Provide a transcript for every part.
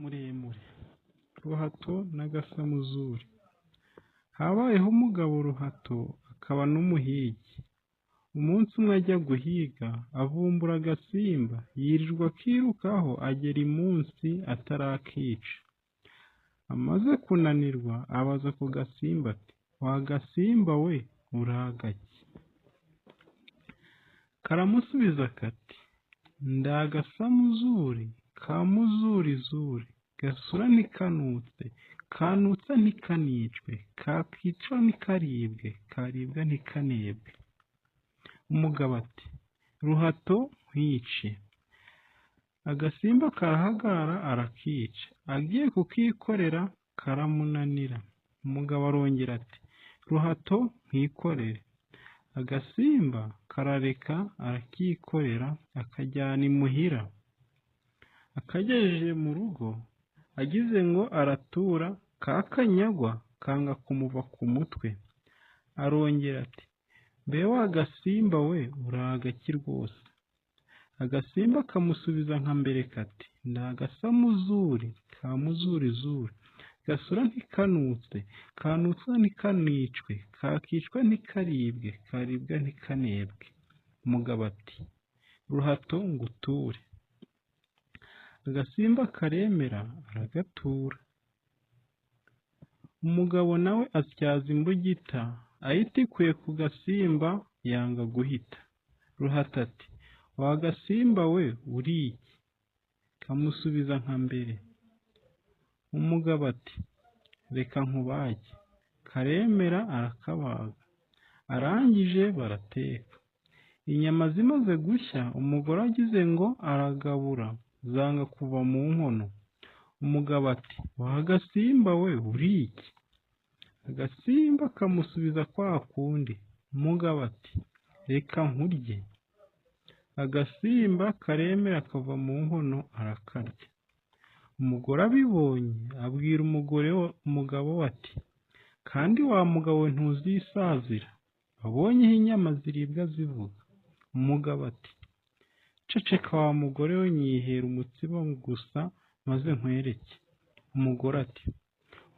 muremure. Ruhato n'agasamuzuri. Habayeho umugabo Ruhato akaba n'umuhigi. Umunsi umwe ajya guhiga avumbura agasimba, yirirwa akirukaho agera imunsi atarakica. Amaze kunanirwa abaza ako gasimba ati, wa gasimba we uragaki? Karamusubiza kati, ndagasamuzuri ka muzurizuri, gasura ntikanutse, kanutsa ntikanicwe, kakicwa ntikaribwe, karibwa ntikanebwe. Umugabo ati, Ruhato nkwice. Agasimba karahagarara arakica, agiye kukikorera karamunanira. Umugabo arongera ati, Ruhato nkikorere. Agasimba karareka arakikorera akajyana imuhira. Akagejeje mu rugo agize ngo aratura, kakanyagwa kanga kumuva ku mutwe. Arongera ati, mbe wa gasimba we uragaki rwose? Agasimba kamusubiza nka mbere kati, ndagasamuzuri ka muzurizuri, gasura ntikanutse, kanutswa ntikanicwe, kakicwa ntikaribwe, karibwa ntikanebwe. Umugabo ati, Ruhato nguture. Agasimba karemera aragatura. Umugabo nawe atyaza imbugita, ahita ikuye ku gasimba yanga guhita. Ruhato ati, wa gasimba we uri iki? Kamusubiza nka mbere. Umugabo ati, reka nkubage. Karemera arakabaga. Arangije barateka. Inyama zimaze gushya, umugore agize ngo aragabura, zanga kuva mu nkono. Umugabo ati, wa gasimba we uri iki? Agasimba kamusubiza kwa kundi. Umugabo ati, reka nkurye. Agasimba karemera kava mu nkono arakarya. Umugore abibonye abwira umugabo we ati, kandi wa mugabo we ntuzisazira, abonyeho inyama ziribwa zivuga. Umugabo ati, ceceka wa mugore we, nyihera umutsibo gusa maze nkwereke. Umugore ati,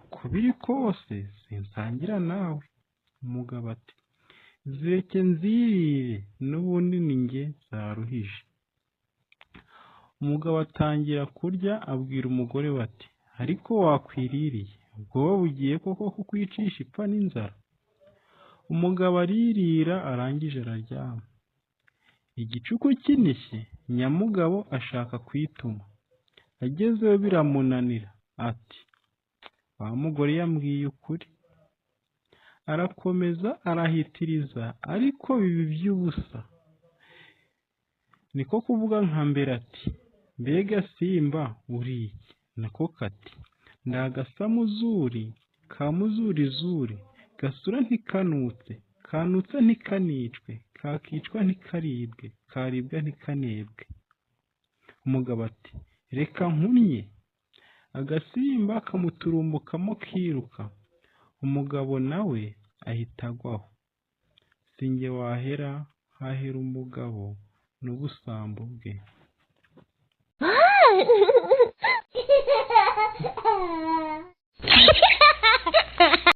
uko biri kose sinsangira nawe. Umugabo ati, zireke nzirire, n'ubundi ni njye zaruhije. Umugabo atangira kurya, abwira umugore we ati, ariko wakwiririye, ubwoba bugiye koko kukwicisha ipfa n'inzara. Umugabo aririra arangije araryama. Igicuku kinishye, Nyamugabo ashaka kwituma. Agezeyo biramunanira, ati, wa mugore yambwiye ukuri. Arakomeza arahitiriza, ariko biba iby'ubusa. Niko kuvuga nka mbere ati, mbega simba uri iki? Nako kati, ndagasamuzuri ka muzurizuri, gasura ntikanutse, kanutsa ntikanicwe, kakicwa ntikaribwe, karibwa ntikanebwe. Umugabo ati, reka nkunye. Agasimba kamuturumbukamo kiruka. Umugabo nawe ahita agwaho. Sinjye wahera, hahera umugabo n'ubusambo bwe.